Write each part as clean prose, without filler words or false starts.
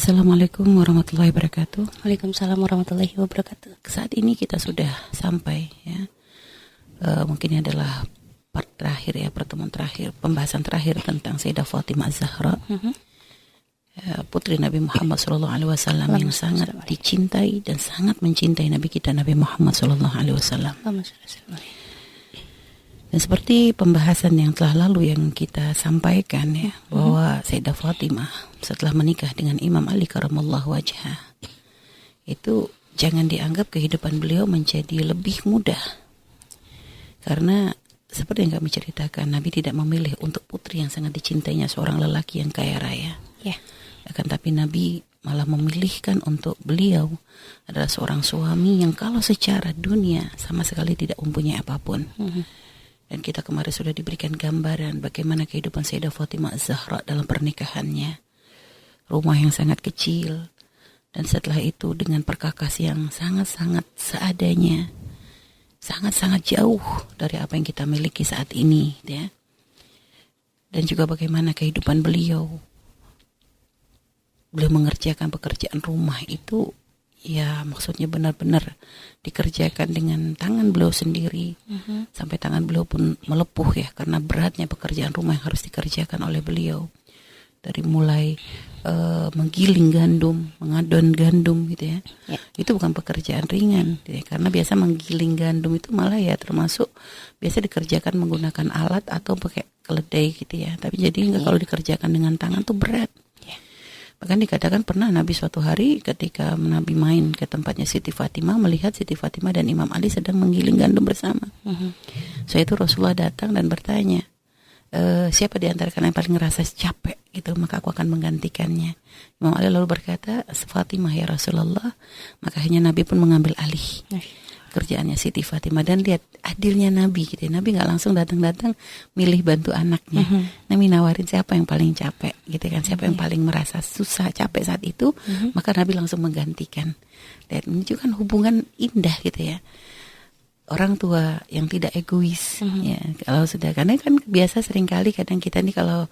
Assalamualaikum warahmatullahi wabarakatuh. Waalaikumsalam warahmatullahi wabarakatuh. Saat ini kita sudah sampai ya, mungkin ini adalah part terakhir ya, pertemuan terakhir, pembahasan terakhir tentang Sayyidah Fatimah Az-Zahra, putri Nabi Muhammad SAW yang sangat dicintai dan sangat mencintai Nabi kita Nabi Muhammad SAW. Dan seperti pembahasan yang telah lalu yang kita sampaikan ya, bahwa Sayyidah Fatimah setelah menikah dengan Imam Ali karamallahu wajhah, itu jangan dianggap kehidupan beliau menjadi lebih mudah. Karena seperti yang kami ceritakan, Nabi tidak memilih untuk putri yang sangat dicintainya seorang lelaki yang kaya raya. Ya. Akan tapi Nabi malah memilihkan untuk beliau adalah seorang suami yang kalau secara dunia sama sekali tidak mempunyai apapun. Dan kita kemarin sudah diberikan gambaran bagaimana kehidupan Sayyidah Fatimah Az-Zahra dalam pernikahannya. Rumah yang sangat kecil, dan setelah itu dengan perkakas yang sangat-sangat seadanya, sangat-sangat jauh dari apa yang kita miliki saat ini, ya. Dan juga bagaimana kehidupan beliau mengerjakan pekerjaan rumah itu, ya maksudnya benar-benar dikerjakan dengan tangan beliau sendiri, sampai tangan beliau pun melepuh ya, karena beratnya pekerjaan rumah yang harus dikerjakan oleh beliau. Dari mulai menggiling gandum, mengadon gandum gitu ya. Itu bukan pekerjaan ringan gitu ya, karena biasa menggiling gandum itu malah ya termasuk biasa dikerjakan menggunakan alat atau pakai keledai gitu ya. Tapi jadi kalau dikerjakan dengan tangan tuh berat. Bahkan dikatakan pernah Nabi suatu hari ketika Nabi main ke tempatnya Siti Fatimah, melihat Siti Fatimah dan Imam Ali sedang menggiling gandum bersama. So itu Rasulullah datang dan bertanya, siapa di antara kalian yang paling ngerasa capek gitu, maka aku akan menggantikannya. Imam Ali lalu berkata, Fatimah ya Rasulullah. Maka akhirnya Nabi pun mengambil alih kerjaannya Siti Fatimah. Dan lihat adilnya Nabi gitu. Nabi gak langsung datang-datang milih bantu anaknya. Nabi nawarin siapa yang paling capek gitu kan, siapa yang paling merasa susah capek saat itu, maka Nabi langsung menggantikan. Dan menunjukkan hubungan indah gitu ya. Orang tua yang tidak egois ya, kalau sudah, karena kan biasa seringkali kadang kita nih kalau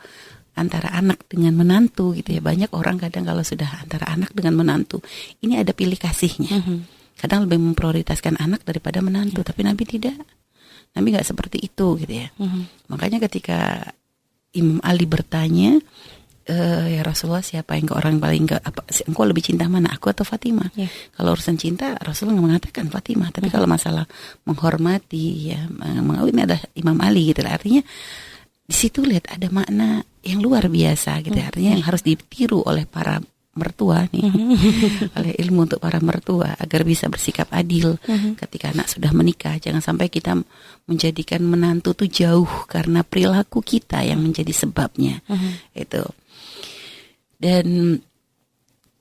antara anak dengan menantu gitu ya, banyak orang kadang kalau sudah antara anak dengan menantu ini ada pilih kasihnya, kadang lebih memprioritaskan anak daripada menantu. Tapi Nabi tidak, Nabi nggak seperti itu gitu ya. Makanya ketika Imam Ali bertanya, ya Rasulullah, siapa yang orang paling engkau lebih cinta mana, aku atau Fatimah? Kalau urusan cinta Rasulullah mengatakan Fatimah, tapi kalau masalah menghormati ya, ini adalah Imam Ali gitu. Artinya di situ lihat ada makna yang luar biasa gitu. Artinya yang harus ditiru oleh para mertua nih, oleh ilmu untuk para mertua agar bisa bersikap adil ketika anak sudah menikah. Jangan sampai kita menjadikan menantu tuh jauh karena perilaku kita yang menjadi sebabnya. Itu. Dan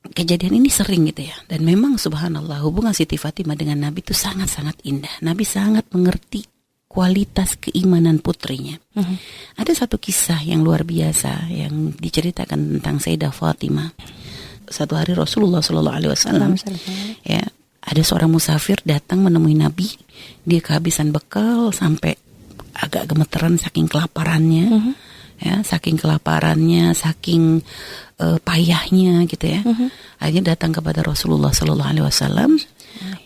kejadian ini sering gitu ya. Dan memang subhanallah hubungan Siti Fatimah dengan Nabi itu sangat-sangat indah. Nabi sangat mengerti kualitas keimanan putrinya. Ada satu kisah yang luar biasa yang diceritakan tentang Sayyidah Fatimah. Satu hari Rasulullah SAW ya, ada seorang musafir datang menemui Nabi. Dia kehabisan bekal sampai agak gemeteran saking kelaparannya. Ya, saking kelaparannya, saking payahnya gitu ya. Akhirnya datang kepada Rasulullah SAW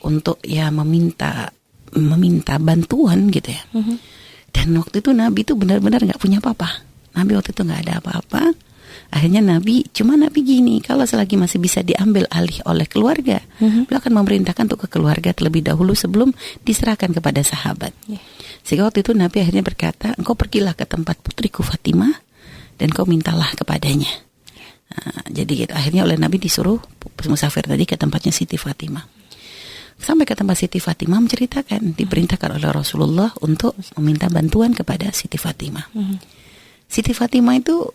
untuk ya meminta bantuan gitu ya. Dan waktu itu Nabi itu benar-benar nggak punya apa-apa. Nabi waktu itu nggak ada apa-apa. Akhirnya Nabi gini, kalau selagi masih bisa diambil alih oleh keluarga, beliau akan memerintahkan untuk ke keluarga terlebih dahulu sebelum diserahkan kepada sahabat. Sehingga waktu itu Nabi akhirnya berkata, engkau pergilah ke tempat putriku Fatimah dan kau mintalah kepadanya. Jadi gitu. Akhirnya oleh Nabi disuruh musafir tadi ke tempatnya Siti Fatimah. Sampai ke tempat Siti Fatimah menceritakan, diperintahkan oleh Rasulullah untuk meminta bantuan kepada Siti Fatimah. Siti Fatimah itu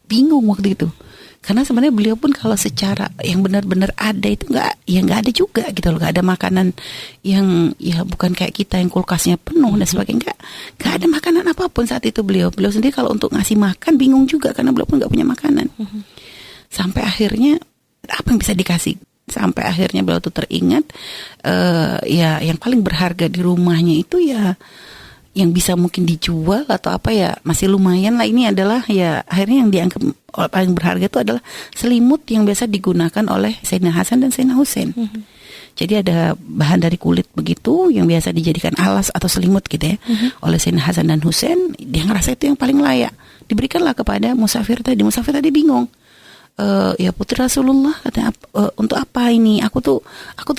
bingung waktu itu, karena sebenarnya beliau pun kalau secara yang benar-benar ada itu nggak ada juga gitu loh, nggak ada makanan yang ya bukan kayak kita yang kulkasnya penuh dan sebagainya, nggak ada makanan apapun saat itu. Beliau sendiri kalau untuk ngasih makan bingung juga karena beliau pun nggak punya makanan. Sampai akhirnya apa yang bisa dikasih? Sampai akhirnya beliau tuh teringat ya yang paling berharga di rumahnya itu ya yang bisa mungkin dijual atau apa ya masih lumayan lah. Ini adalah ya akhirnya yang dianggap paling berharga itu adalah selimut yang biasa digunakan oleh Sayyidina Hasan dan Sayyidina Husain. Jadi ada bahan dari kulit begitu yang biasa dijadikan alas atau selimut gitu ya oleh Sayyidina Hasan dan Husain. Dia ngerasa itu yang paling layak. Diberikanlah kepada musafir tadi. Musafir tadi bingung. Ya putri Rasulullah katanya, untuk apa ini? Aku tuh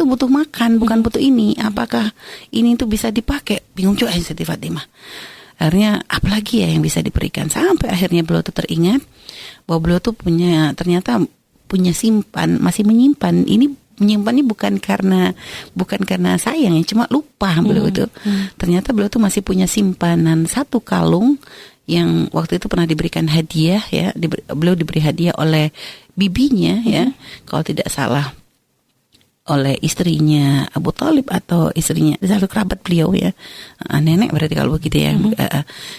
butuh makan, bukan butuh ini. Apakah ini tuh bisa dipakai? Bingung juga Siti Fatimah. Akhirnya apalagi ya yang bisa diberikan? Sampai akhirnya beliau tuh teringat bahwa beliau tuh ternyata punya masih menyimpan. Menyimpannya bukan karena sayang ya, cuma lupa beliau itu. Ternyata beliau tuh masih punya simpanan satu kalung yang waktu itu pernah diberikan hadiah ya, beliau diberi hadiah oleh bibinya ya, kalau tidak salah oleh istrinya Abu Thalib atau istrinya salah kerabat beliau ya, nenek berarti kalau begitu ya.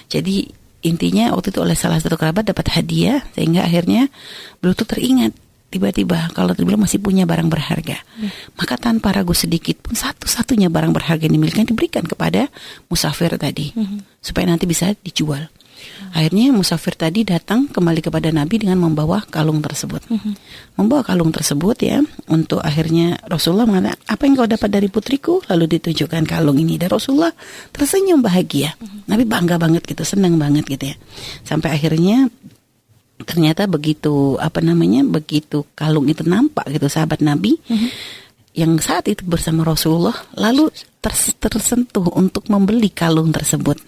Jadi intinya waktu itu oleh salah satu kerabat dapat hadiah sehingga akhirnya beliau tuh teringat tiba-tiba kalau beliau masih punya barang berharga. Maka tanpa ragu sedikit pun satu-satunya barang berharga yang dimiliki diberikan kepada musafir tadi supaya nanti bisa dijual. Akhirnya musafir tadi datang kembali kepada Nabi dengan membawa kalung tersebut. Membawa kalung tersebut ya, untuk akhirnya Rasulullah mengatakan, apa yang kau dapat dari putriku? Lalu ditunjukkan kalung ini. Dan Rasulullah tersenyum bahagia. Nabi bangga banget gitu, senang banget gitu ya. Sampai akhirnya ternyata begitu kalung itu nampak gitu sahabat Nabi yang saat itu bersama Rasulullah lalu tersentuh untuk membeli kalung tersebut.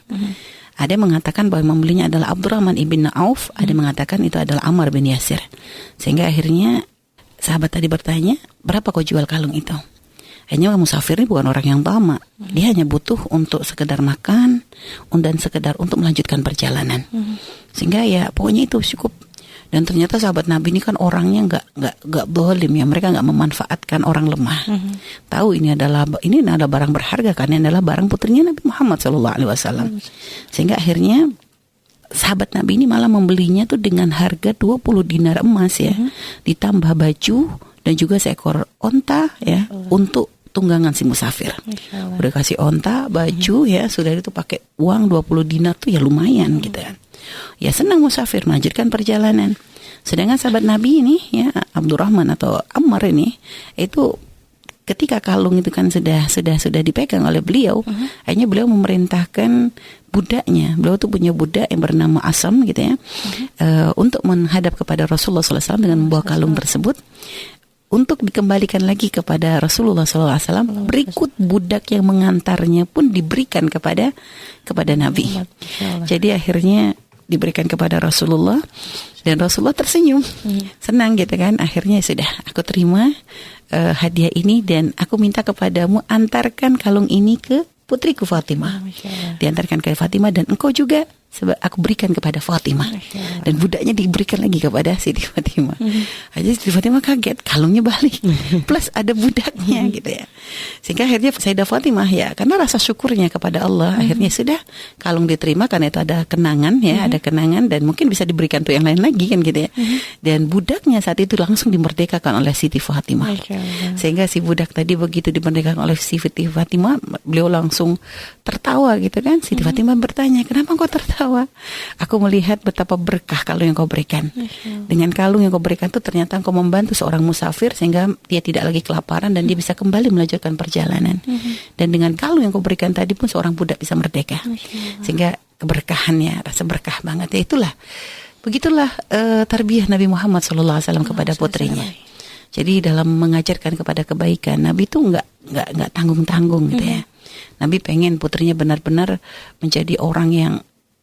Ada yang mengatakan bahwa membelinya adalah Abdurrahman ibn Auf, ada yang mengatakan itu adalah Ammar bin Yasir. Sehingga akhirnya sahabat tadi bertanya, berapa kau jual kalung itu? Akhirnya musafir ini bukan orang yang tamak. Dia hanya butuh untuk sekedar makan dan sekedar untuk melanjutkan perjalanan. Sehingga ya pokoknya itu cukup. Dan ternyata sahabat Nabi ini kan orangnya nggak zalim ya, mereka nggak memanfaatkan orang lemah. Tahu ini adalah barang berharga karena ini adalah barang putrinya Nabi Muhammad SAW. Sehingga akhirnya sahabat Nabi ini malah membelinya tuh dengan harga 20 dinar emas ya, ditambah baju dan juga seekor onta ya untuk tunggangan si musafir. Udah kasih onta, baju ya, sudah itu pakai uang 20 dinar tuh ya lumayan gitu kan. Ya senang musafir melanjutkan perjalanan. Sedangkan sahabat Nabi ini ya Abdurrahman atau Ammar ini itu ketika kalung itu kan sudah dipegang oleh beliau, akhirnya beliau memerintahkan budaknya. Beliau tuh punya budak yang bernama Asam gitu ya, untuk menghadap kepada Rasulullah SAW dengan membawa kalung tersebut untuk dikembalikan lagi kepada Rasulullah SAW. Berikut budak yang mengantarnya pun diberikan kepada Nabi. Jadi akhirnya diberikan kepada Rasulullah dan Rasulullah tersenyum, senang gitu kan. Akhirnya sudah, aku terima hadiah ini dan aku minta kepadamu antarkan kalung ini ke putriku Fatimah. Diantarkan ke Fatimah dan engkau juga aku berikan kepada Fatimah. Dan budaknya diberikan lagi kepada Siti Fatimah. Aja Siti Fatimah kaget, kalungnya balik plus ada budaknya gitu ya. Sehingga akhirnya Sayyidah Fatimah ya, karena rasa syukurnya kepada Allah, akhirnya sudah kalung diterima karena itu ada kenangan ya, ada kenangan dan mungkin bisa diberikan tuh yang lain lagi kan gitu ya. Dan budaknya saat itu langsung dimerdekakan oleh Siti Fatimah. Sehingga si budak tadi begitu dimerdekakan oleh Siti Fatimah, beliau langsung tertawa gitu kan. Siti Fatimah bertanya, kenapa kau tertawa? Aku melihat betapa berkah kalung yang kau berikan. Dengan kalung yang kau berikan itu ternyata kau membantu seorang musafir sehingga dia tidak lagi kelaparan dan dia bisa kembali melanjutkan perjalanan. Dan dengan kalung yang kau berikan tadi pun seorang budak bisa merdeka. Sehingga keberkahannya, rasa berkah banget. Ya begitulah tarbiyah Nabi Muhammad SAW kepada putrinya. Jadi dalam mengajarkan kepada kebaikan, Nabi itu nggak tanggung-tanggung gitu ya. Nabi pengen putrinya benar-benar menjadi orang yang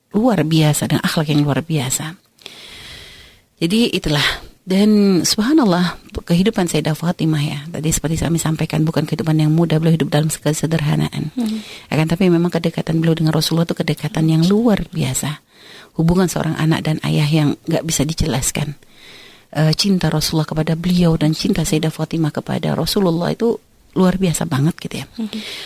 luar biasa dan akhlak yang luar biasa. Jadi itulah. Dan subhanallah kehidupan Sayyidah Fatimah ya, tadi seperti kami sampaikan bukan kehidupan yang mudah, beliau hidup dalam kesederhanaan. Akan tapi memang kedekatan beliau dengan Rasulullah itu kedekatan yang luar biasa. Hubungan seorang anak dan ayah yang gak bisa dijelaskan. Cinta Rasulullah kepada beliau dan cinta Sayyidah Fatimah kepada Rasulullah itu luar biasa banget gitu ya.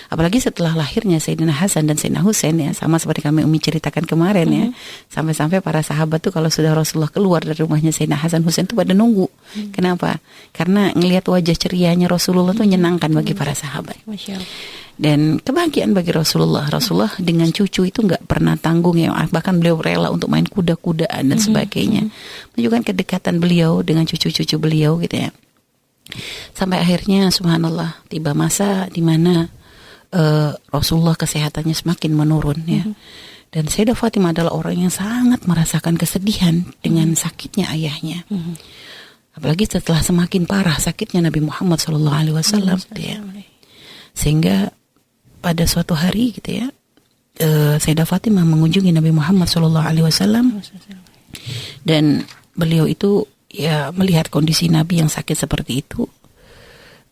Apalagi setelah lahirnya Sayyidina Hasan dan Sayyidina Husain ya, sama seperti kami Umi ceritakan kemarin ya, sampai-sampai para sahabat tuh kalau sudah Rasulullah keluar dari rumahnya Sayyidina Hasan Husain tuh pada nunggu. Kenapa? Karena ngelihat wajah cerianya Rasulullah tuh menyenangkan bagi para sahabat. Dan kebahagiaan bagi Rasulullah dengan cucu itu nggak pernah tanggung ya, bahkan beliau rela untuk main kuda-kudaan dan sebagainya, menunjukkan kedekatan beliau dengan cucu-cucu beliau gitu ya. Sampai akhirnya subhanallah tiba masa di mana Rasulullah kesehatannya semakin menurun ya. Dan Sayyidah Fatimah adalah orang yang sangat merasakan kesedihan dengan sakitnya ayahnya. Apalagi setelah semakin parah sakitnya Nabi Muhammad SAW gitu ya. Sehingga pada suatu hari gitu ya, Sayyidah Fatimah mengunjungi Nabi Muhammad SAW dan beliau itu ya melihat kondisi Nabi yang sakit seperti itu,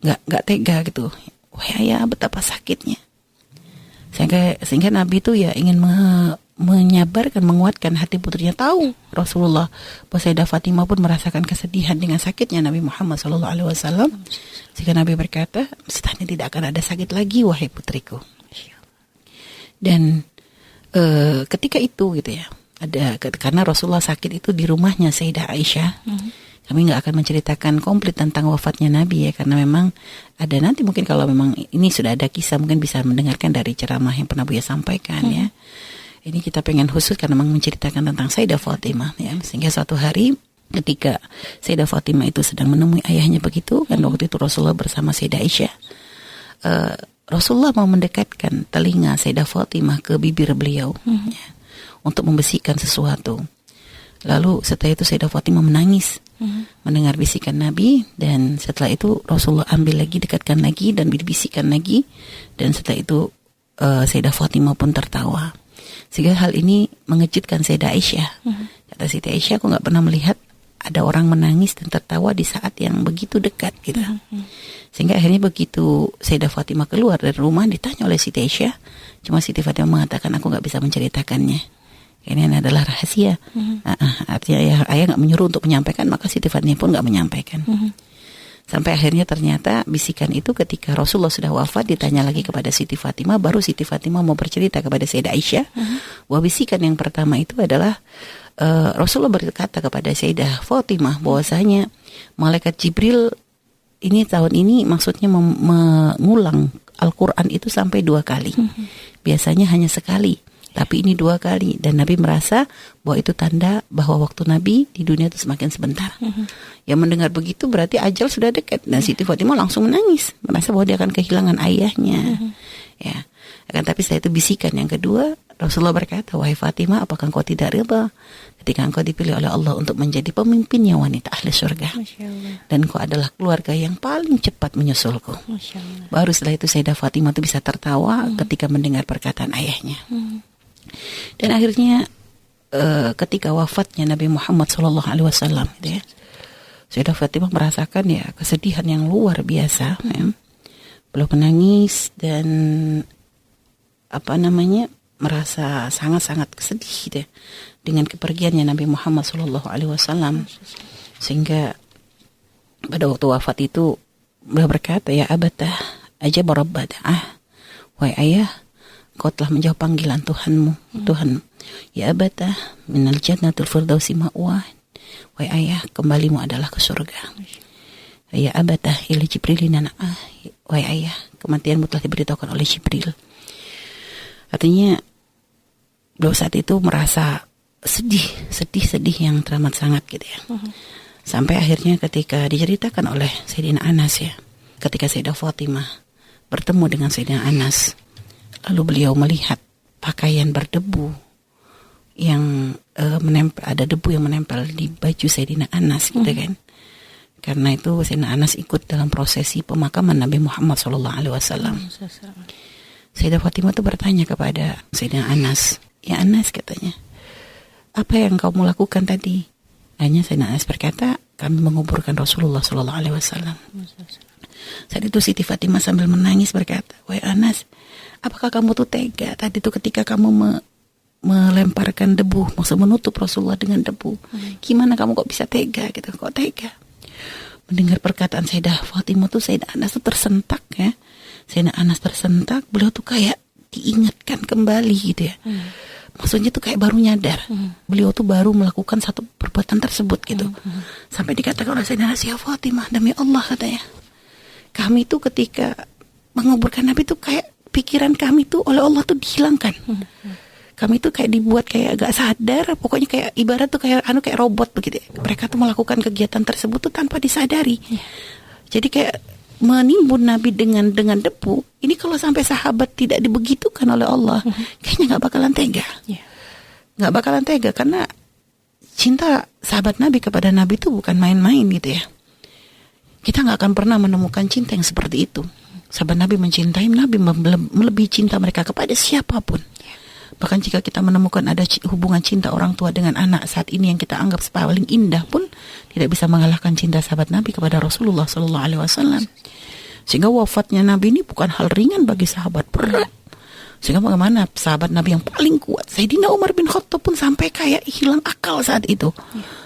nggak tega gitu. Wah ya betapa sakitnya. Sehingga Nabi itu ya ingin menyabarkan, menguatkan hati putrinya. Tahu Rasulullah bahwa Sayyidah Fatimah pun merasakan kesedihan dengan sakitnya Nabi Muhammad SAW. Sehingga Nabi berkata, setelahnya tidak akan ada sakit lagi wahai putriku. Dan ketika itu gitu ya, karena Rasulullah sakit itu di rumahnya Sayyidah Aisyah. Kami nggak akan menceritakan komplit tentang wafatnya Nabi ya, karena memang ada nanti mungkin kalau memang ini sudah ada kisah mungkin bisa mendengarkan dari ceramah yang pernah Buya sampaikan ya. Ini kita pengen khusus karena memang menceritakan tentang Sayyidah Fatimah ya. Sehingga suatu hari ketika Sayyidah Fatimah itu sedang menemui ayahnya begitu, kan waktu itu Rasulullah bersama Sayyidah Aisyah. Rasulullah mau mendekatkan telinga Sayyidah Fatimah ke bibir beliau ya, untuk membisikkan sesuatu. Lalu setelah itu Sayyidah Fatimah menangis mendengar bisikan Nabi, dan setelah itu Rasulullah ambil lagi, dekatkan lagi dan dibisikkan lagi, dan setelah itu Sayyidah Fatimah pun tertawa. Sehingga hal ini mengejutkan Sayyidah Aisyah. Kata Sayyidah Aisyah, aku nggak pernah melihat ada orang menangis dan tertawa di saat yang begitu dekat gitu. Sehingga akhirnya begitu Sayyidah Fatimah keluar dari rumah, ditanya oleh Sayyidah Aisyah, cuma Sayyidah Fatimah mengatakan aku nggak bisa menceritakannya. Ini adalah rahasia. Artinya ayah nggak menyuruh untuk menyampaikan, maka Siti Fatimah pun nggak menyampaikan. Sampai akhirnya ternyata bisikan itu ketika Rasulullah sudah wafat, ditanya lagi kepada Siti Fatimah, baru Siti Fatimah mau bercerita kepada Sayyidah Aisyah bahwa bisikan yang pertama itu adalah Rasulullah berkata kepada Sayyidah Fatimah bahwasanya malaikat Jibril ini tahun ini maksudnya mengulang Al-Quran itu sampai 2 kali. Biasanya hanya sekali, tapi ini 2 kali, dan Nabi merasa bahwa itu tanda bahwa waktu Nabi di dunia itu semakin sebentar. Yang mendengar begitu berarti ajal sudah dekat, dan Siti Fatimah langsung menangis, merasa bahwa dia akan kehilangan ayahnya. Ya, akan tapi setelah itu bisikan yang kedua, Rasulullah berkata, wahai Fatimah, apakah engkau tidak rida ketika engkau dipilih oleh Allah untuk menjadi pemimpinnya wanita ahli surga? Dan engkau adalah keluarga yang paling cepat menyusulku. Baru setelah itu Sayyidah Fatimah itu bisa tertawa ketika mendengar perkataan ayahnya. Dan akhirnya ketika wafatnya Nabi Muhammad SAW, gitu ya, Sayyidah Fatimah merasakan ya kesedihan yang luar biasa. Ya. Beliau menangis dan merasa sangat-sangat sedih gitu ya, dengan kepergiannya Nabi Muhammad SAW. Sehingga pada waktu wafat itu beliau berkata, ya abatah ajab rabbada'ah, wahai ayah, kau telah menjawab panggilan Tuhanmu. Ya abatah minal jannatul firdausi ma'wah, wahai ayah, kembalimu adalah ke surga. Ya abatah ila jibrilina na'ah, wahai ayah, kematianmu telah diberitahukan oleh Jibril. Artinya beliau saat itu merasa sedih yang teramat sangat gitu ya. Sampai akhirnya ketika diceritakan oleh Sayyidina Anas ya, ketika Sayyidah Fatimah bertemu dengan Sayyidina Anas, lalu beliau melihat pakaian berdebu yang menempel, ada debu yang menempel di baju Sayyidina Anas gitu kan. Karena itu Sayyidina Anas ikut dalam prosesi pemakaman Nabi Muhammad SAW. Sayyidah Fatimah itu bertanya kepada Sayyidina Anas, ya Anas, katanya, apa yang kamu lakukan tadi? Hanya Sayyidina Anas berkata, kami menguburkan Rasulullah SAW. Saat itu Siti Fatimah sambil menangis berkata, wahai Anas, apakah kamu tuh tega tadi tuh ketika kamu melemparkan debu, maksud menutup Rasulullah dengan debu? Gimana kamu kok bisa tega gitu? Kok tega? Mendengar perkataan Sayyidah Fatimah tuh Sayyidah Anas tuh tersentak ya. Sayyidah Anas tersentak, beliau tuh kayak diingatkan kembali gitu ya. Maksudnya tuh kayak baru nyadar. Beliau tuh baru melakukan satu perbuatan tersebut gitu. Sampai dikatakan oleh Sayyidah Anas, ya Fatimah, demi Allah katanya, kami tuh ketika menguburkan Nabi tuh kayak pikiran kami tuh oleh Allah tuh dihilangkan. Kami tuh kayak dibuat kayak agak sadar, pokoknya kayak ibarat tuh kayak robot begitu. Mereka tuh melakukan kegiatan tersebut tuh tanpa disadari. Jadi kayak menimbun Nabi dengan debu. Ini kalau sampai sahabat tidak dibegitukan oleh Allah, kayaknya nggak bakalan tega. Nggak bakalan tega karena cinta sahabat Nabi kepada Nabi itu bukan main-main gitu ya. Kita nggak akan pernah menemukan cinta yang seperti itu. Sahabat Nabi mencintai Nabi melebihi cinta mereka kepada siapapun. Bahkan jika kita menemukan ada hubungan cinta orang tua dengan anak saat ini yang kita anggap paling indah pun tidak bisa mengalahkan cinta sahabat Nabi kepada Rasulullah SAW. Sehingga wafatnya Nabi ini bukan hal ringan bagi sahabat, berat. Sehingga bagaimana sahabat Nabi yang paling kuat, Sayyidina Umar bin Khattab pun sampai kayak hilang akal saat itu.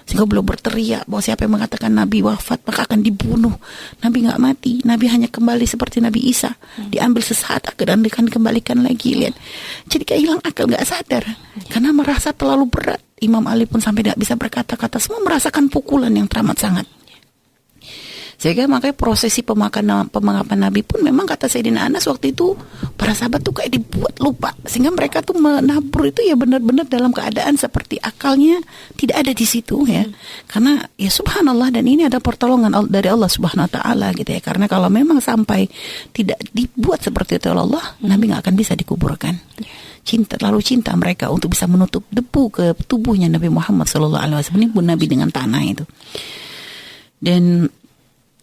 Sehingga beliau berteriak bahwa siapa yang mengatakan Nabi wafat maka akan dibunuh. Nabi nggak mati, Nabi hanya kembali seperti Nabi Isa, diambil sesaat dan akan dikembalikan lagi. Lihat, jadi kayak hilang akal, nggak sadar karena merasa terlalu berat. Imam Ali pun sampai tidak bisa berkata-kata, semua merasakan pukulan yang teramat sangat. Sehingga makanya prosesi pemakaman Nabi pun memang kata Sayyidina Anas waktu itu para sahabat tuh kayak dibuat lupa, sehingga mereka tuh menabur itu ya benar-benar dalam keadaan seperti akalnya tidak ada di situ ya. Karena ya subhanallah, dan ini ada pertolongan dari Allah Subhanahu wa taala gitu ya. Karena kalau memang sampai tidak dibuat seperti itu oleh Allah, Nabi nggak akan bisa dikuburkan. Terlalu cinta mereka untuk bisa menutup debu ke tubuhnya Nabi Muhammad SAW, menimbun Nabi dengan tanah itu. Dan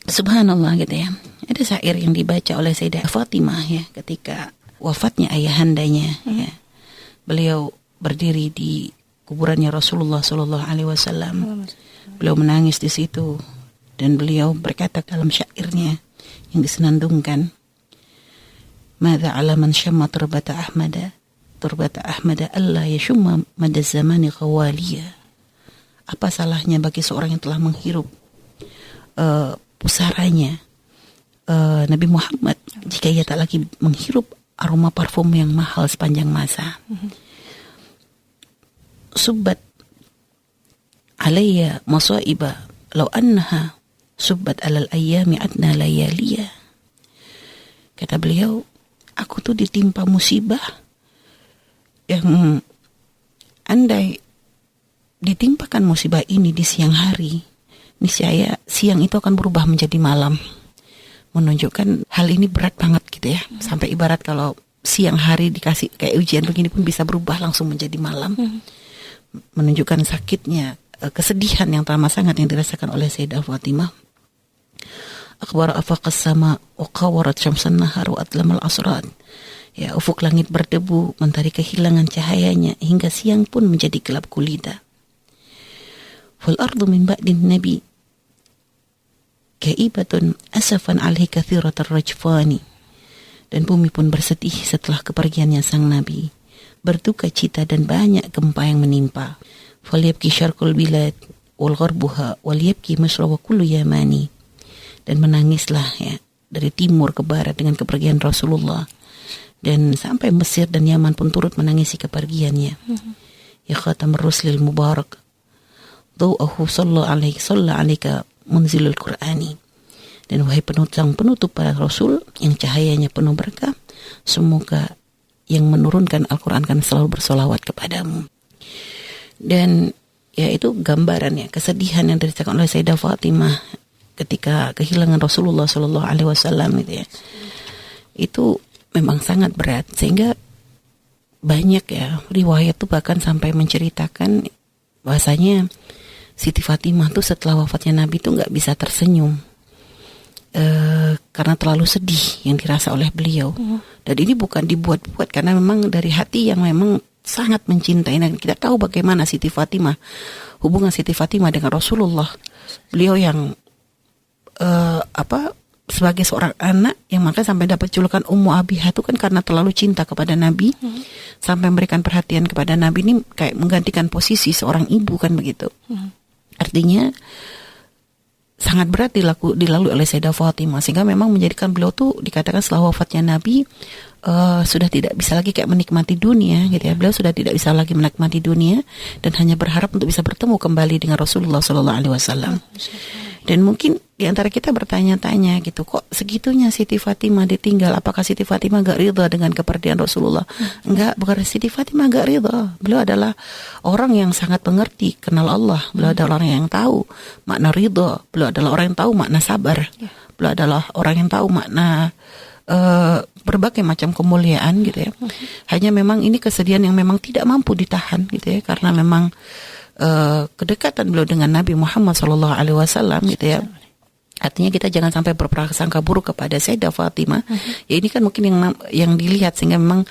subhanallah gitu ya, ada syair yang dibaca oleh Sayyidah Fatimah ya ketika wafatnya ayahandanya ya. Beliau berdiri di kuburannya Rasulullah SAW. Beliau menangis di situ dan beliau berkata dalam syairnya yang disenandungkan, "Madza 'ala man syamma turbata Ahmada alla yashumma madaz zamani qawaliya." Apa salahnya bagi seorang yang telah menghirup pusaranya Nabi Muhammad jika ia tak lagi menghirup aroma parfum yang mahal sepanjang masa. Subbat alayya masaiba law annaha subbat alal ayyami adna layaliya. Kata beliau, aku tuh ditimpa musibah yang andai ditimpakan musibah ini di siang hari, niscaya siang itu akan berubah menjadi malam. Menunjukkan hal ini berat banget gitu ya. Sampai ibarat kalau siang hari dikasih kayak ujian begini pun bisa berubah langsung menjadi malam. Menunjukkan sakitnya, kesedihan yang teramat sangat yang dirasakan oleh Sayyidah Fatimah. Akhbar afaqas sama wa qawarat syamsan nahar wa atlamal asrat. Ya, ufuk langit berdebu, mentari kehilangan cahayanya hingga siang pun menjadi gelap gulita. Fal ardu min ba'din nabi kaibatun asafan alaihi kathiratar rajfani. Dan bumi pun bersedih setelah kepergiannya sang nabi, berduka cita dan banyak gempa yang menimpa. Falyabki syarqul bilad wal gharbuha wal yabki misra wa kullu yamani. Dan menangislah ya dari timur ke barat dengan kepergian Rasulullah, dan sampai Mesir dan Yaman pun turut menangisi kepergiannya. Ya khatamur rusulil mubarak Dau'ahu sallallahu alaika munzilul Qur'ani. Dan wahai penutup para rasul yang cahayanya penuh berkah, semoga yang menurunkan Al-Quran kan selalu bersolawat kepadamu. Dan ya itu gambaran ya kesedihan yang dirasakan oleh Sayyidah Fatimah ketika kehilangan Rasulullah SAW gitu ya. Itu memang sangat berat, sehingga banyak ya riwayat tuh bahkan sampai menceritakan bahasanya Siti Fatimah tuh setelah wafatnya Nabi tuh nggak bisa tersenyum karena terlalu sedih yang dirasa oleh beliau. Dan ini bukan dibuat-buat, karena memang dari hati yang memang sangat mencintai. Dan kita tahu bagaimana Siti Fatimah, hubungan Siti Fatimah dengan Rasulullah. Beliau yang sebagai seorang anak yang maka sampai dapat julukan Ummu Abiha itu kan karena terlalu cinta kepada Nabi, sampai memberikan perhatian kepada Nabi. Ini kayak menggantikan posisi seorang ibu kan begitu. Artinya sangat berat dilalui oleh Sayyidah Fatimah, sehingga memang menjadikan beliau tuh dikatakan setelah wafatnya Nabi sudah tidak bisa lagi kayak menikmati dunia gitu ya. Beliau sudah tidak bisa lagi menikmati dunia dan hanya berharap untuk bisa bertemu kembali dengan Rasulullah SAW. Dan mungkin di antara kita bertanya-tanya gitu, kok segitunya Siti Fatimah ditinggal? Apakah Siti Fatimah gak ridha dengan kepergian Rasulullah? Enggak, bukan Siti Fatimah gak ridha. Beliau adalah orang yang sangat mengerti, kenal Allah. Beliau adalah orang yang tahu makna ridha. Beliau adalah orang yang tahu makna sabar. Beliau adalah orang yang tahu makna berbagai macam kemuliaan gitu ya. Hanya memang ini kesedihan yang memang tidak mampu ditahan gitu ya, karena memang kedekatan beliau dengan Nabi Muhammad SAW gitu ya. Artinya kita jangan sampai berprasangka buruk kepada Sayyidah Fatimah. Ya ini kan mungkin yang dilihat, sehingga memang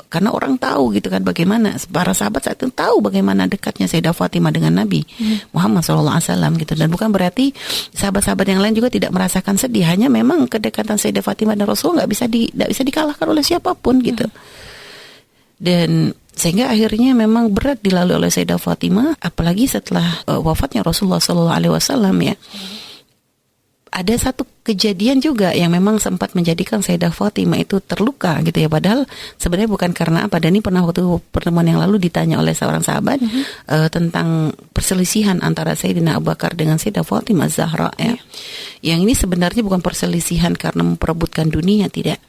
karena orang tahu gitu kan bagaimana para sahabat saat itu tahu bagaimana dekatnya Sayyidah Fatimah dengan Nabi Muhammad SAW gitu. Dan bukan berarti sahabat-sahabat yang lain juga tidak merasakan sedih. Hanya memang kedekatan Sayyidah Fatimah dan Rasulullah nggak bisa dikalahkan oleh siapapun gitu. Dan sehingga akhirnya memang berat dilalui oleh Sayyidah Fatimah, apalagi setelah wafatnya Rasulullah SAW ya. Ada satu kejadian juga yang memang sempat menjadikan Sayyidah Fatimah itu terluka gitu ya. Padahal sebenarnya bukan karena apa. Dan ini pernah waktu pertemuan yang lalu ditanya oleh seorang sahabat tentang perselisihan antara Sayyidina Abu Bakar dengan Sayyidah Fatimah Zahra ya. Yang ini sebenarnya bukan perselisihan karena memperebutkan dunia, tidak.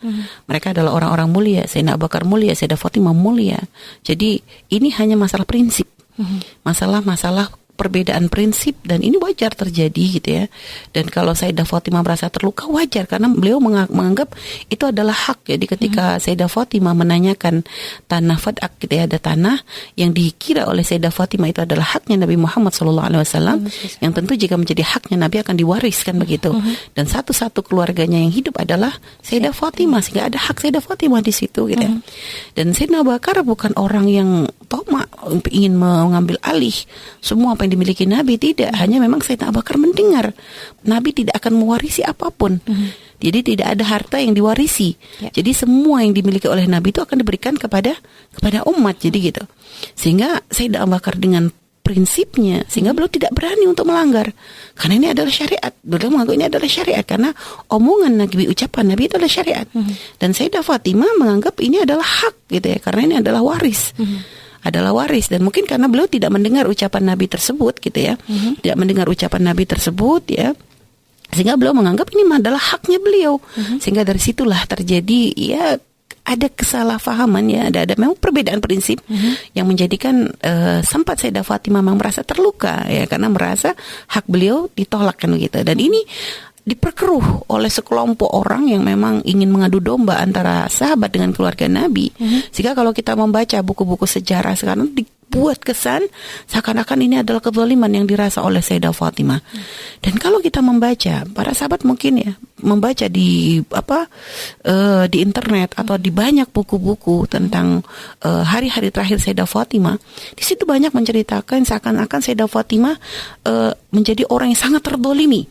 Mereka adalah orang-orang mulia. Sayyidina Abu Bakar mulia, Sayyidah Fatimah mulia. Jadi ini hanya masalah prinsip. Masalah perbedaan prinsip, dan ini wajar terjadi gitu ya. Dan kalau Sayyidah Fatimah merasa terluka, wajar karena beliau menganggap itu adalah hak. Jadi ketika Sayyidah Fatimah menanyakan tanah Fadak gitu ya, ada tanah yang dikira oleh Sayyidah Fatimah itu adalah haknya Nabi Muhammad SAW, yang tentu jika menjadi haknya Nabi akan diwariskan begitu. Dan satu-satu keluarganya yang hidup adalah Sayyidah Fatimah, sehingga ada hak Sayyidah Fatimah di situ gitu ya. Dan Sayyidina Abu Bakar bukan orang yang ingin mengambil alih semua apa yang dimiliki Nabi, tidak. Hanya memang Sayyidina Abu Bakar mendengar Nabi tidak akan mewarisi apapun. Jadi tidak ada harta yang diwarisi. Jadi semua yang dimiliki oleh Nabi itu akan diberikan kepada umat. Jadi gitu. Sehingga Sayyidina Abu Bakar dengan prinsipnya, sehingga beliau tidak berani untuk melanggar. Karena ini adalah syariat. Beliau menganggap ini adalah syariat karena omongan Nabi, ucapan Nabi itu adalah syariat. Dan Sayyidah Fatimah menganggap ini adalah hak gitu ya, karena ini adalah waris. Adalah waris. Dan mungkin karena beliau tidak mendengar ucapan Nabi tersebut gitu ya, tidak mendengar ucapan Nabi tersebut ya, sehingga beliau menganggap ini adalah haknya beliau. Sehingga dari situlah terjadi ya ada kesalahpahaman ya, ada memang perbedaan prinsip yang menjadikan sempat Sayyidah Fatimah memang merasa terluka ya, karena merasa hak beliau ditolak kan gitu. Dan ini diperkeruh oleh sekelompok orang yang memang ingin mengadu domba antara sahabat dengan keluarga Nabi. Sehingga kalau kita membaca buku-buku sejarah sekarang dibuat kesan seakan-akan ini adalah kezaliman yang dirasa oleh Sayyidah Fatimah. Dan kalau kita membaca, para sahabat mungkin ya membaca di di internet atau di banyak buku-buku tentang hari-hari terakhir Sayyidah Fatimah, di situ banyak menceritakan seakan-akan Sayyidah Fatimah menjadi orang yang sangat terdolimi.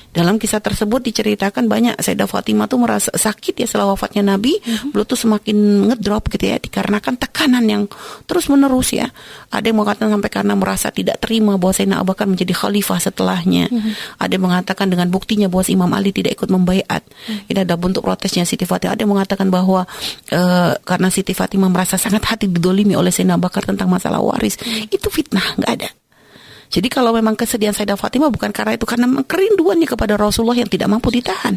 Dalam kisah tersebut diceritakan banyak Sayyidah Fatimah tuh merasa sakit ya setelah wafatnya Nabi. Beliau tuh semakin ngedrop gitu ya, dikarenakan tekanan yang terus menerus ya. Ada yang mengatakan sampai karena merasa tidak terima bahwa Sayyidina Abu Bakar menjadi khalifah setelahnya. Ada yang mengatakan dengan buktinya bahwa Imam Ali tidak ikut membaiat. Ini ada bentuk protesnya Siti Fatimah. Ada yang mengatakan bahwa karena Siti Fatimah merasa sangat hati didolimi oleh Sayyidina Abu Bakar tentang masalah waris. Itu fitnah, nggak ada. Jadi kalau memang kesedihan Sayyidah Fatimah bukan karena itu, karena kerinduannya kepada Rasulullah yang tidak mampu ditahan.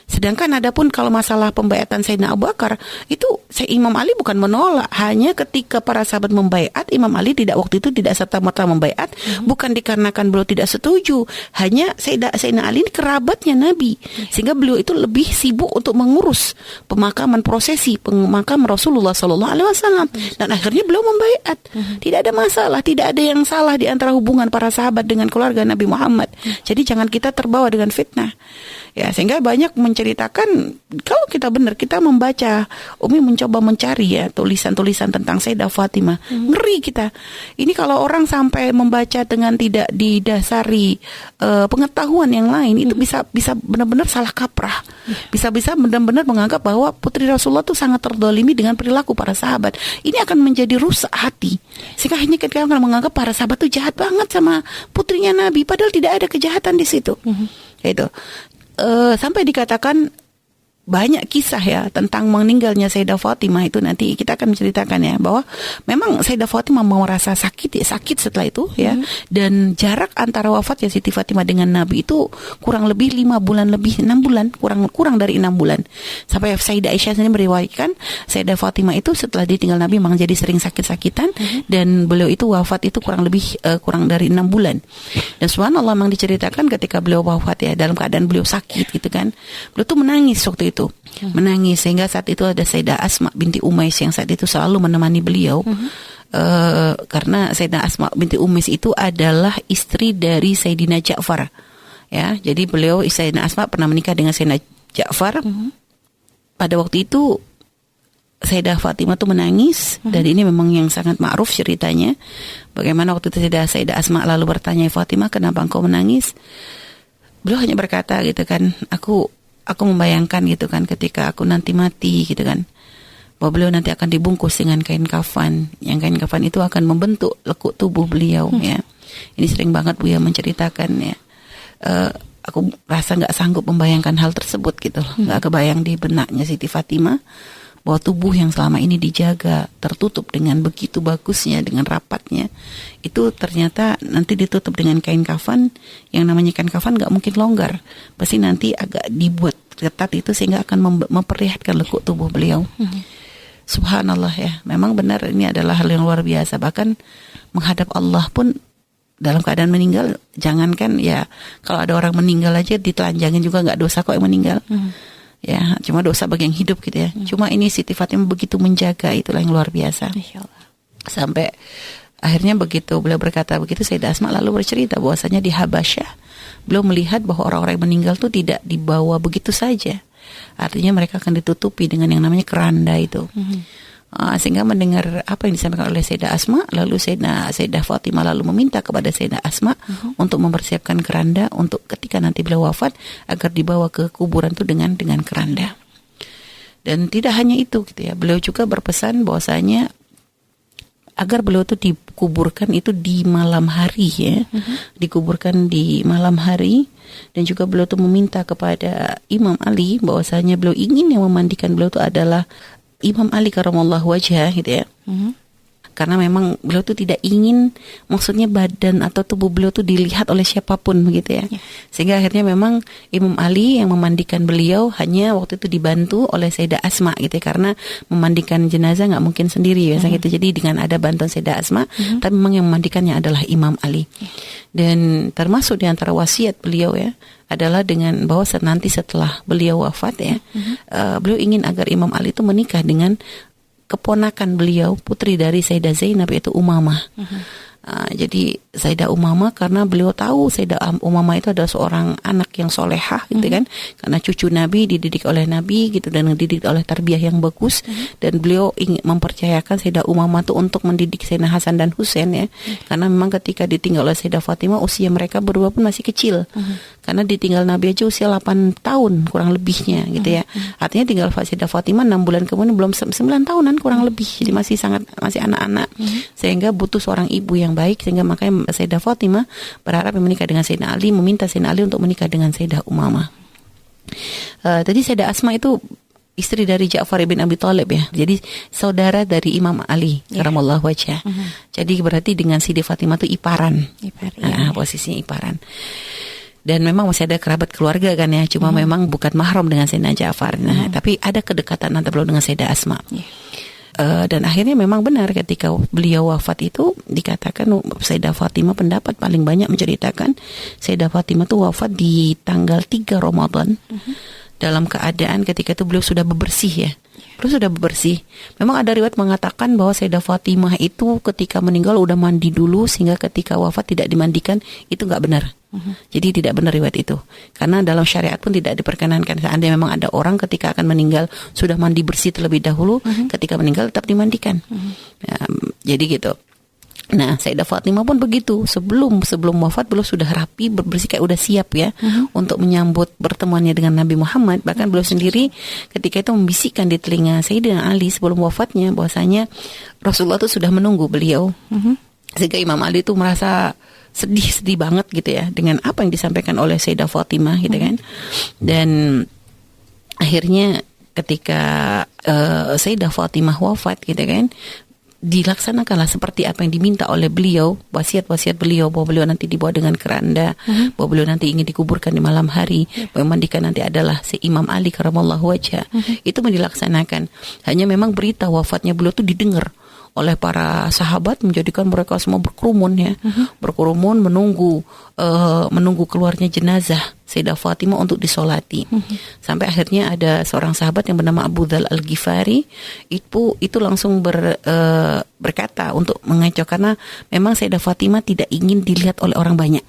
Sedangkan adapun kalau masalah pembaiatan Sayyidina Abu Bakar, itu Imam Ali bukan menolak. Hanya ketika para sahabat membaiat, Imam Ali waktu itu tidak serta-merta membaiat, bukan dikarenakan beliau tidak setuju. Hanya Sayyidina Ali ini kerabatnya Nabi, sehingga beliau itu lebih sibuk untuk mengurus pemakaman, prosesi pemakaman Rasulullah SAW. Dan akhirnya beliau membaiat. Tidak ada masalah, tidak ada yang salah di antara hubungan para sahabat dengan keluarga Nabi Muhammad. Jadi jangan kita terbawa dengan fitnah. Ya, sehingga banyak menceritakan, kalau kita benar, kita membaca, Umi mencoba mencari ya tulisan-tulisan tentang Sayyidah Fatimah. Ngeri kita. Ini kalau orang sampai membaca dengan tidak didasari pengetahuan yang lain, itu bisa benar-benar salah kaprah. Bisa-bisa benar-benar menganggap bahwa putri Rasulullah itu sangat terdolimi dengan perilaku para sahabat. Ini akan menjadi rusak hati. Sehingga hanya kita akan menganggap para sahabat itu jahat banget sama putrinya Nabi, padahal tidak ada kejahatan di situ. Itu sampai dikatakan banyak kisah ya tentang meninggalnya Sayyidah Fatimah itu, nanti kita akan menceritakan ya bahwa memang Sayyidah Fatimah merasa sakit setelah itu ya, dan jarak antara wafatnya Siti Fatimah dengan Nabi itu kurang lebih 5 bulan lebih 6 bulan, kurang dari 6 bulan. Sampai Sayyidah Aisyah sendiri meriwayatkan Sayyidah Fatimah itu setelah ditinggal Nabi memang jadi sering sakit-sakitan, dan beliau itu wafat itu kurang dari 6 bulan. Dan subhanallah memang diceritakan ketika beliau wafat ya, dalam keadaan beliau sakit gitu kan, beliau tuh menangis waktu itu. Menangis sehingga saat itu ada Sayyidah Asma binti Umais yang saat itu selalu menemani beliau. Karena Sayyidah Asma binti Umais itu adalah istri dari Sayyidina Ja'far ya. Jadi beliau, Sayyidina Asma pernah menikah dengan Sayyidina Ja'far. Pada waktu itu Sayyidah Fatimah tuh menangis, dan ini memang yang sangat ma'ruf ceritanya. Bagaimana waktu itu Sayyidah Asma lalu bertanya, Fatimah, kenapa engkau menangis? Beliau hanya berkata gitu kan, aku membayangkan gitu kan ketika aku nanti mati gitu kan, bahwa beliau nanti akan dibungkus dengan kain kafan, yang kain kafan itu akan membentuk lekuk tubuh beliau ya. Ini sering banget Buya menceritakan ya. Aku rasa nggak sanggup membayangkan hal tersebut gitu, nggak kebayang di benaknya Siti Fatimah bahwa tubuh yang selama ini dijaga, tertutup dengan begitu bagusnya, dengan rapatnya, itu ternyata nanti ditutup dengan kain kafan. Yang namanya kain kafan gak mungkin longgar, pasti nanti agak dibuat ketat itu sehingga akan memperlihatkan lekuk tubuh beliau. Subhanallah ya, memang benar ini adalah hal yang luar biasa. Bahkan menghadap Allah pun dalam keadaan meninggal, jangankan ya, kalau ada orang meninggal aja ditelanjangin juga gak dosa kok yang meninggal. Ya, cuma dosa bagi yang hidup gitu ya. Cuma ini Siti Fatimah begitu menjaga, itulah yang luar biasa. Sampai akhirnya begitu beliau berkata begitu, Sayyidah Asma lalu bercerita bahwasanya di Habasyah beliau melihat bahwa orang-orang yang meninggal itu tidak dibawa begitu saja. Artinya mereka akan ditutupi dengan yang namanya keranda itu. Sehingga mendengar apa yang disampaikan oleh Sayyidah Asma, lalu Sayyidah Fatimah lalu meminta kepada Sayyidah Asma untuk mempersiapkan keranda untuk ketika nanti beliau wafat agar dibawa ke kuburan itu dengan keranda. Dan tidak hanya itu gitu ya, beliau juga berpesan bahwasanya agar beliau itu dikuburkan itu di malam hari ya, dikuburkan di malam hari. Dan juga beliau itu meminta kepada Imam Ali bahwasanya beliau ingin yang memandikan beliau itu adalah Imam Ali karamallahu wajhah gitu ya. Karena memang beliau tuh tidak ingin, maksudnya badan atau tubuh beliau tuh dilihat oleh siapapun begitu ya. Sehingga akhirnya memang Imam Ali yang memandikan beliau, hanya waktu itu dibantu oleh Sayyidah Asma gitu ya. Karena memandikan jenazah nggak mungkin sendiri biasa gitu. Jadi dengan ada bantuan Sayyidah Asma, tapi memang yang memandikannya adalah Imam Ali. Dan termasuk di antara wasiat beliau ya adalah dengan bahwa nanti setelah beliau wafat ya, beliau ingin agar Imam Ali itu menikah dengan keponakan beliau, putri dari Sayyidah Zainab, yaitu Umamah. Jadi Sayyidah Umamah, karena beliau tahu Sayyidah Umamah itu adalah seorang anak yang solehah gitu kan, karena cucu Nabi, dididik oleh Nabi gitu, dan dididik oleh tarbiyah yang bagus. Dan beliau ingin mempercayakan Sayyidah Umamah itu untuk mendidik Sayyidina Hasan dan Husain ya. Karena memang ketika ditinggal oleh Sayyidah Fatimah, usia mereka berdua pun masih kecil. Karena ditinggal Nabi aja usia 8 tahun kurang lebihnya gitu ya. Artinya tinggal Sayyidah Fatimah 6 bulan kemudian belum 9 tahunan kurang lebih. Jadi masih anak-anak. Sehingga butuh seorang ibu yang baik, sehingga makanya Sayyidah Fatimah berharap menikah dengan Sayyidina Ali, meminta Sayyidina Ali untuk menikah dengan Sayyidah Umamah. Tadi Sayyidah Asma itu istri dari Ja'far bin Abi Thalib ya. Jadi saudara dari Imam Ali karamallahu wajhah. Jadi berarti dengan Siti Fatimah itu iparan. Posisinya iparan. Dan memang masih ada kerabat keluarga kan ya, cuma memang bukan mahram dengan Sayyidina Ja'far. Tapi ada kedekatan antara beliau dengan Sayyidah Asma. Dan akhirnya memang benar ketika beliau wafat itu dikatakan Sayyidah Fatimah, pendapat paling banyak menceritakan Sayyidah Fatimah itu wafat di tanggal 3 Ramadan. Dalam keadaan ketika itu beliau sudah bebersih ya. Beliau sudah bebersih. Memang ada riwayat mengatakan bahwa Sayyidah Fatimah itu ketika meninggal udah mandi dulu, sehingga ketika wafat tidak dimandikan. Itu nggak benar. Jadi tidak benar riwayat itu. Karena dalam syariat pun tidak diperkenankan. Seandainya memang ada orang ketika akan meninggal sudah mandi bersih terlebih dahulu, ketika meninggal tetap dimandikan. Jadi gitu. Nah, Sayyidah Fatimah pun begitu. Sebelum wafat beliau sudah rapi, bersih, kayak udah siap ya untuk menyambut pertemuannya dengan Nabi Muhammad. Bahkan beliau sendiri ketika itu membisikkan di telinga Sayyidina Ali sebelum wafatnya bahwasanya Rasulullah itu sudah menunggu beliau. Sehingga Imam Ali itu merasa sedih banget gitu ya dengan apa yang disampaikan oleh Sayyidah Fatimah gitu kan. Dan akhirnya ketika Sayyidah Fatimah wafat gitu kan, dilaksanakanlah seperti apa yang diminta oleh beliau, wasiat-wasiat beliau, bahwa beliau nanti dibawa dengan keranda, bahwa beliau nanti ingin dikuburkan di malam hari, bahwa mandikan nanti adalah si Imam Ali karamallahu wajhah. Itu dilaksanakan. Hanya memang berita wafatnya beliau itu didengar oleh para sahabat, menjadikan mereka semua berkerumun ya, berkerumun menunggu keluarnya jenazah Sayyidah Fatimah untuk disolati. Sampai akhirnya ada seorang sahabat yang bernama Abu Dzal Al-Ghifari itu langsung berkata untuk mengecoh, karena memang Sayyidah Fatimah tidak ingin dilihat oleh orang banyak.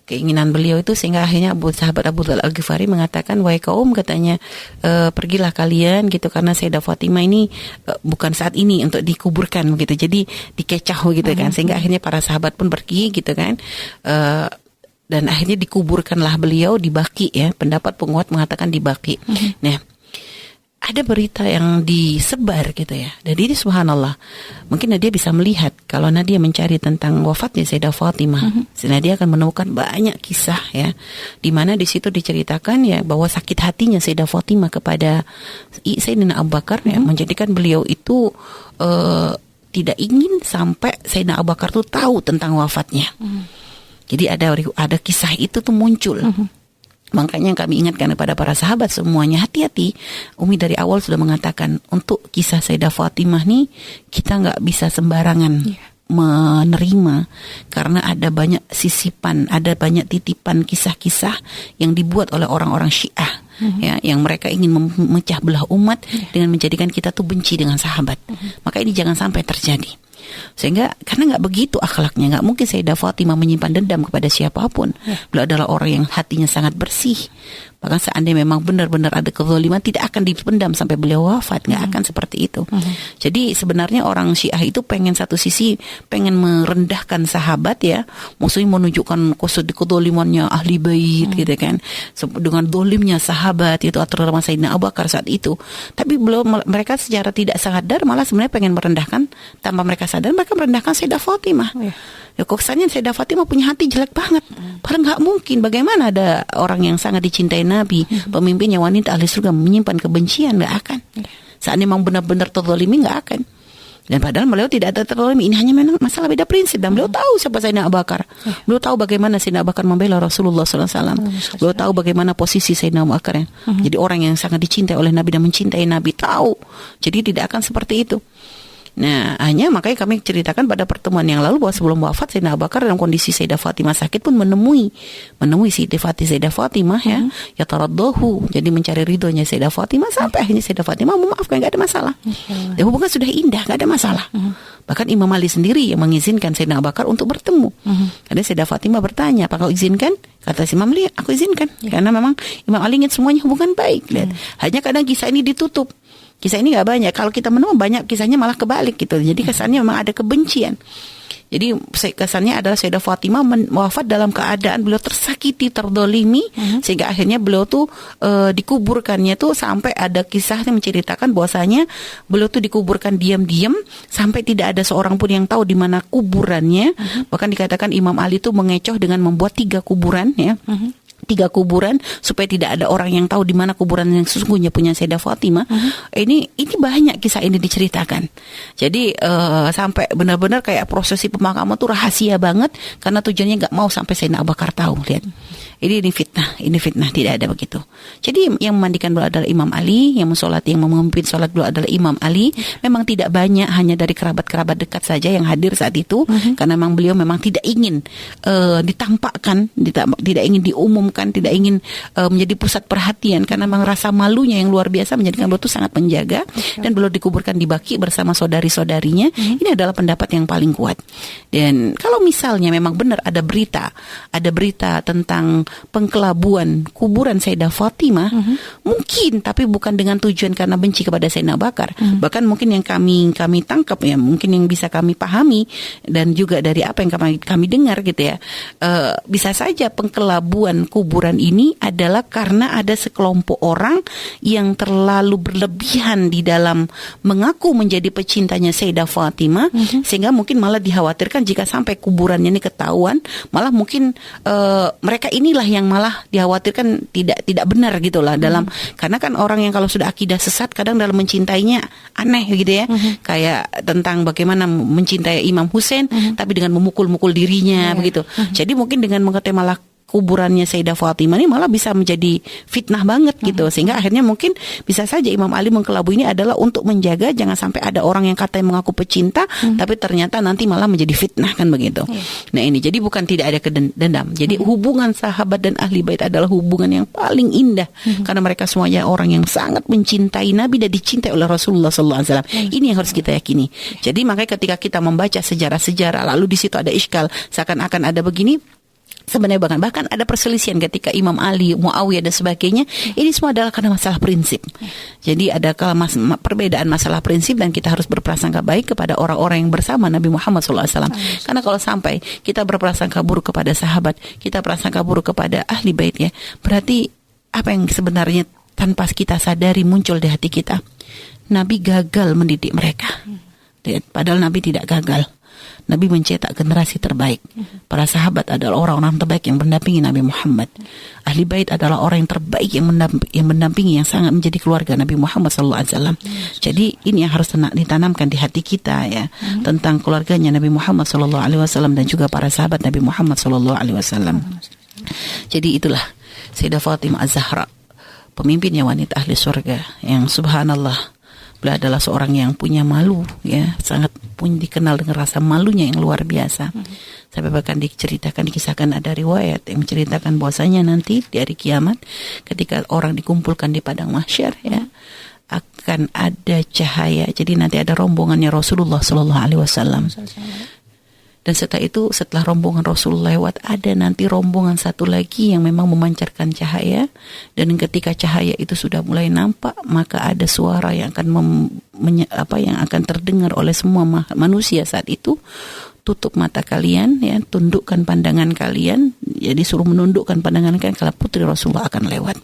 Keinginan beliau itu, sehingga akhirnya sahabat Abu Dzal Al-Ghifari mengatakan, wahai kaum, katanya, pergilah kalian gitu, karena Sayyidah Fatimah ini bukan saat ini untuk dikuburkan gitu, jadi dikecoh gitu kan, sehingga akhirnya para sahabat pun pergi gitu kan, dan akhirnya dikuburkanlah beliau di Baqi ya. Pendapat penguat mengatakan di Baqi. Nah, ada berita yang disebar gitu ya. Dan ini subhanallah, mungkin Nadia bisa melihat kalau Nadia mencari tentang wafatnya Sayyidah Fatimah, Nadia akan menemukan banyak kisah ya, di mana di situ diceritakan ya bahwa sakit hatinya Sayyidah Fatimah kepada Sayyidina Abu Bakar ya, menjadikan beliau itu tidak ingin sampai Sayyidina Abu Bakar tuh tahu tentang wafatnya. Jadi ada kisah itu tuh muncul. Makanya kami ingatkan kepada para sahabat semuanya, hati-hati. Umi dari awal sudah mengatakan, untuk kisah Sayyidah Fatimah nih kita nggak bisa sembarangan menerima, karena ada banyak sisipan, ada banyak titipan kisah-kisah yang dibuat oleh orang-orang Syiah ya, yang mereka ingin memecah belah umat dengan menjadikan kita tuh benci dengan sahabat. Maka ini jangan sampai terjadi. Sehingga karena nggak begitu akhlaknya, nggak mungkin Sayyidah Fatimah menyimpan dendam kepada siapapun. Beliau adalah orang yang hatinya sangat bersih. Bahkan seandainya memang benar-benar ada kezaliman, tidak akan dipendam sampai beliau wafat, nggak akan seperti itu. Jadi sebenarnya orang Syiah itu pengen, satu sisi pengen merendahkan sahabat ya, maksudnya menunjukkan kezalimannya ahli bait gitu kan, dengan dolimnya sahabat itu, terutama Sayyidina Abu Bakar saat itu. Tapi mereka secara tidak sadar malah sebenarnya pengen merendahkan, tanpa mereka sadar mereka merendahkan Sayyidah Fatimah. Ya, kesannya Sayyidah Fatimah punya hati jelek banget. Padahal nggak mungkin. Bagaimana ada orang yang sangat dicintai Nabi, pemimpinnya wanita ahli surga, menyimpan kebencian? Nggak akan. Saat memang benar-benar terzalimi, nggak akan. Dan padahal beliau tidak ada terzalimi. Ini hanya memang masalah beda prinsip. Dan beliau tahu siapa Sayyidina Abu Bakar. Beliau tahu bagaimana Sayyidina Abu Bakar membela Rasulullah SAW. Beliau tahu bagaimana posisi Sayyidina Abu Bakar. Jadi orang yang sangat dicintai oleh Nabi dan mencintai Nabi, tahu. Jadi tidak akan seperti itu. Nah, hanya makanya kami ceritakan pada pertemuan yang lalu bahwa sebelum wafat Sayyidina Abu Bakar dalam kondisi Sayyidah Fatimah sakit pun menemui Sayyidah Fatimah ya taraddahu, jadi mencari ridhonya Sayyidah Fatimah, sampai akhirnya Sayyidah Fatimah memaafkan, nggak ada masalah. Ya, hubungan sudah indah, nggak ada masalah. Bahkan Imam Ali sendiri yang mengizinkan Sayyidina Abu Bakar untuk bertemu. Ada Sayyidah Fatimah bertanya, "Apa kau izinkan?" Kata si Imam Ali, "Aku izinkan." Karena memang Imam Ali ingin semuanya hubungan baik. Hanya kadang kisah ini ditutup. Kisah ini nggak banyak. Kalau kita menemukan banyak kisahnya malah kebalik gitu. Jadi kesannya memang ada kebencian. Jadi kesannya adalah Sayyidah Fatimah wafat dalam keadaan beliau tersakiti, terdolimi, sehingga akhirnya beliau tuh dikuburkannya tuh sampai ada kisah yang menceritakan bahwasanya beliau tuh dikuburkan diam-diam sampai tidak ada seorang pun yang tahu di mana kuburannya. Bahkan dikatakan Imam Ali tuh mengecoh dengan membuat 3 kuburan ya. 3 kuburan supaya tidak ada orang yang tahu di mana kuburan yang sesungguhnya punya Sayyidah Fatimah. Ini banyak kisah ini diceritakan. Jadi sampai benar-benar kayak prosesi pemakaman tuh rahasia banget, karena tujuannya nggak mau sampai Sayyidina Abu Bakar tahu. Lihat, ini fitnah, tidak ada begitu. Jadi yang memandikan beliau adalah Imam Ali, yang memimpin sholat beliau adalah Imam Ali. Memang tidak banyak, hanya dari kerabat-kerabat dekat saja yang hadir saat itu, karena memang beliau memang tidak ingin ditampakkan, tidak ingin diumumkan, tidak ingin menjadi pusat perhatian, karena memang rasa malunya yang luar biasa menjadikan beliau itu sangat menjaga. Dan beliau dikuburkan di Baqi bersama saudari-saudarinya. Ini adalah pendapat yang paling kuat. Dan kalau misalnya memang benar ada berita tentang pengkelabuan kuburan Sayyidah Fatimah, mungkin, tapi bukan dengan tujuan karena benci kepada Sayyidina Abu Bakar. Bahkan mungkin yang kami tangkap ya, mungkin yang bisa kami pahami dan juga dari apa yang kami dengar gitu ya, bisa saja pengkelabuan kuburan ini adalah karena ada sekelompok orang yang terlalu berlebihan di dalam mengaku menjadi pecintanya Sayyidah Fatimah, sehingga mungkin malah dikhawatirkan jika sampai kuburannya ini ketahuan, malah mungkin mereka inilah inilah yang malah dikhawatirkan tidak benar gitulah dalam, karena kan orang yang kalau sudah akidah sesat kadang dalam mencintainya aneh gitu ya. Kayak tentang bagaimana mencintai Imam Hussein tapi dengan memukul-mukul dirinya begitu. Jadi mungkin dengan mengetahui malah kuburannya Sayyidah Fatimah ini malah bisa menjadi fitnah banget gitu, sehingga akhirnya mungkin bisa saja Imam Ali mengkelabui ini adalah untuk menjaga jangan sampai ada orang yang katanya mengaku pecinta tapi ternyata nanti malah menjadi fitnah kan begitu. Nah ini jadi bukan tidak ada dendam. Jadi hubungan sahabat dan ahli bait adalah hubungan yang paling indah karena mereka semuanya orang yang sangat mencintai Nabi dan dicintai oleh Rasulullah SAW. Ini yang harus kita yakini. Jadi makanya ketika kita membaca sejarah-sejarah lalu di situ ada iskal seakan-akan ada begini. Sebenarnya bahkan ada perselisihan ketika Imam Ali, Muawiyah dan sebagainya. Ini semua adalah karena masalah prinsip. Jadi ada perbedaan masalah prinsip dan kita harus berprasangka baik kepada orang-orang yang bersama Nabi Muhammad SAW. Karena kalau sampai kita berprasangka buruk kepada sahabat, kita berprasangka buruk kepada ahli bait ya, berarti apa yang sebenarnya tanpa kita sadari muncul di hati kita? Nabi gagal mendidik mereka. Padahal Nabi tidak gagal. Nabi mencetak generasi terbaik. Para sahabat adalah orang-orang terbaik yang mendampingi Nabi Muhammad. Ahli bait adalah orang yang terbaik yang mendampingi, yang sangat menjadi keluarga Nabi Muhammad SAW. Jadi ini yang harus ditanamkan di hati kita ya, tentang keluarganya Nabi Muhammad SAW dan juga para sahabat Nabi Muhammad SAW. Jadi itulah Sayyidah Fatimah Az-Zahra, pemimpinnya wanita ahli surga yang subhanallah, beliau adalah seorang yang punya malu ya, sangat dikenal dengan rasa malunya yang luar biasa. Sampai bahkan dikisahkan ada riwayat yang menceritakan bahwasanya nanti di hari kiamat ketika orang dikumpulkan di padang mahsyar ya, akan ada cahaya. Jadi nanti ada rombongannya Rasulullah SAW. Dan setelah rombongan Rasulullah lewat, ada nanti rombongan satu lagi yang memang memancarkan cahaya. Dan ketika cahaya itu sudah mulai nampak, maka ada suara yang akan terdengar oleh semua manusia saat itu. Tutup mata kalian, ya, tundukkan pandangan kalian. Jadi suruh menundukkan pandangan kalian kalau putri Rasulullah akan lewat.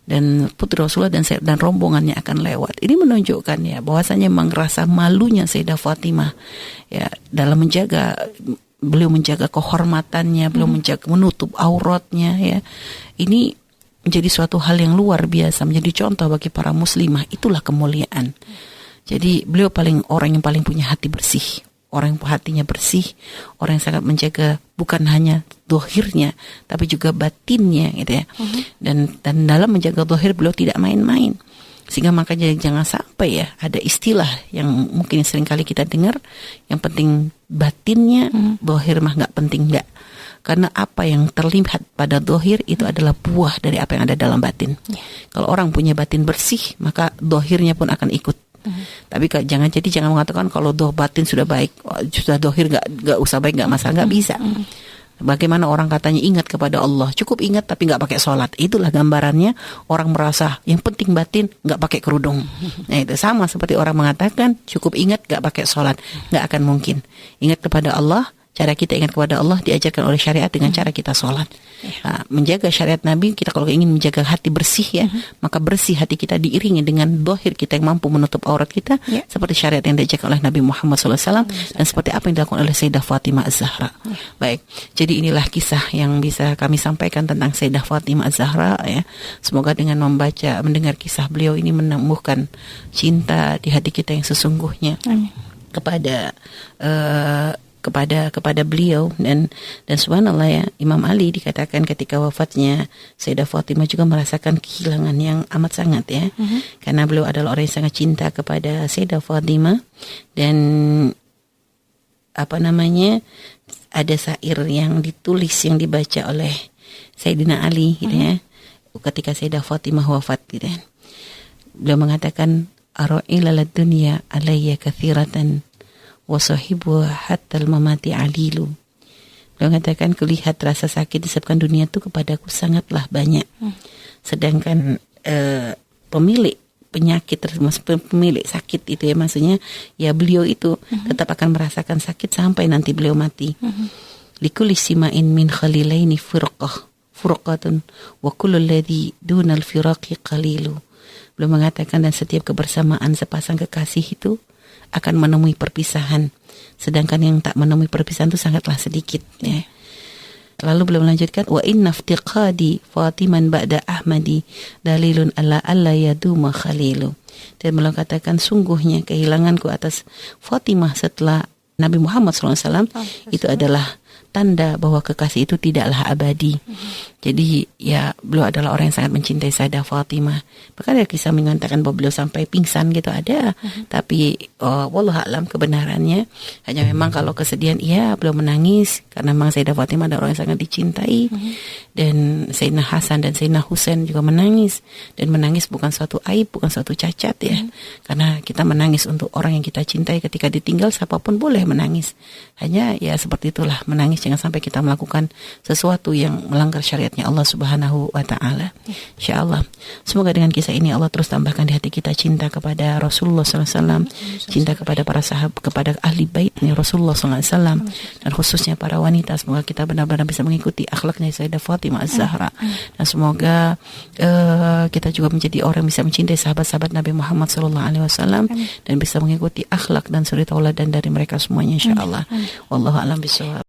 Dan putri Rasulullah dan rombongannya akan lewat. Ini menunjukkan ya bahwasanya memang rasa malunya Sayyidah Fatimah ya dalam beliau menjaga kehormatannya, beliau menutup auratnya ya. Ini menjadi suatu hal yang luar biasa, menjadi contoh bagi para muslimah. Itulah kemuliaan. Jadi beliau orang yang paling punya hati bersih. Orang yang hatinya bersih, orang yang sangat menjaga bukan hanya dohirnya, tapi juga batinnya, gitu ya. Dan dalam menjaga dohir beliau tidak main-main. Sehingga makanya jangan sampai ya ada istilah yang mungkin seringkali kita dengar, yang penting batinnya, dohir mah nggak penting, nggak. Karena apa yang terlihat pada dohir itu adalah buah dari apa yang ada dalam batin. Kalau orang punya batin bersih, maka dohirnya pun akan ikut. Tapi jangan mengatakan kalau batin sudah baik, sudah dohir nggak usah baik, nggak masalah, nggak bisa. Bagaimana orang katanya ingat kepada Allah, cukup ingat tapi nggak pakai sholat. Itulah gambarannya orang merasa yang penting batin, nggak pakai kerudung. Nah itu sama seperti orang mengatakan cukup ingat nggak pakai sholat, nggak akan mungkin. Ingat kepada Allah. Cara kita ingat kepada Allah diajarkan oleh syariat dengan cara kita sholat. Nah, menjaga syariat Nabi, kita kalau ingin menjaga hati bersih ya, maka bersih hati kita diiringi dengan dohir kita yang mampu menutup aurat kita, seperti syariat yang diajarkan oleh Nabi Muhammad SAW dan seperti apa yang dilakukan oleh Sayyidah Fatimah Az-Zahra. Baik, jadi inilah kisah yang bisa kami sampaikan tentang Sayyidah Fatimah Az-Zahra ya. Semoga dengan mendengar kisah beliau ini menumbuhkan cinta di hati kita yang sesungguhnya kepada beliau dan subhanallah ya, Imam Ali dikatakan ketika wafatnya Sayyidah Fatimah juga merasakan kehilangan yang amat sangat ya, karena beliau adalah orang yang sangat cinta kepada Sayyidah Fatimah. Dan ada syair yang ditulis yang dibaca oleh Sayyidina Ali gitu ya, ketika Sayyidah Fatimah wafat gitu ya. Beliau mengatakan ara'ila lad-dunya alayya kathiratan wasahibu hatta al-mamati alilu. Beliau mengatakan kulihat rasa sakit disebabkan dunia itu kepadaku sangatlah banyak. Sedangkan pemilik penyakit, pemilik sakit itu ya, maksudnya ya beliau itu tetap akan merasakan sakit sampai nanti beliau mati. Likulli sima'in min khalilaini furqatun wa kullu alladhi dunal firaqi qalilu. Beliau mengatakan dan setiap kebersamaan sepasang kekasih itu akan menemui perpisahan, sedangkan yang tak menemui perpisahan itu sangatlah sedikit ya. Lalu beliau melanjutkan, wa inna iftiqadi Fatiman ba'da Ahmadi dalilun alla yaduma khalilu. Dan beliau katakan, sungguhnya kehilanganku atas Fatimah setelah Nabi Muhammad SAW itu adalah tanda bahwa kekasih itu tidaklah abadi. Jadi ya beliau adalah orang yang sangat mencintai Sayyidah Fatimah. Bahkan ada kisah mengatakan bahwa beliau sampai pingsan gitu ada. Tapi wallahu a'lam kebenarannya. Hanya memang kalau kesedihan beliau menangis karena memang Sayyidah Fatimah adalah orang yang sangat dicintai. Dan Sayyidina Hasan dan Sayyidina Husain juga menangis. Dan menangis bukan suatu aib, bukan suatu cacat ya. Karena kita menangis untuk orang yang kita cintai, ketika ditinggal siapapun boleh menangis. Hanya ya seperti itulah, menangis jangan sampai kita melakukan sesuatu yang melanggar syariatnya Allah Subhanahu wa ta'ala. Insyaallah semoga dengan kisah ini Allah terus tambahkan di hati kita cinta kepada Rasulullah SAW, cinta kepada para sahabat, kepada ahli baitnya Rasulullah SAW, dan khususnya para wanita. Semoga kita benar-benar bisa mengikuti akhlaknya Sayyidah Fatimah Az-Zahra, dan semoga kita juga menjadi orang yang bisa mencintai sahabat-sahabat Nabi Muhammad SAW dan bisa mengikuti akhlak dan suri tauladan dari mereka semuanya insyaallah. Wallahu a'lam bishawab.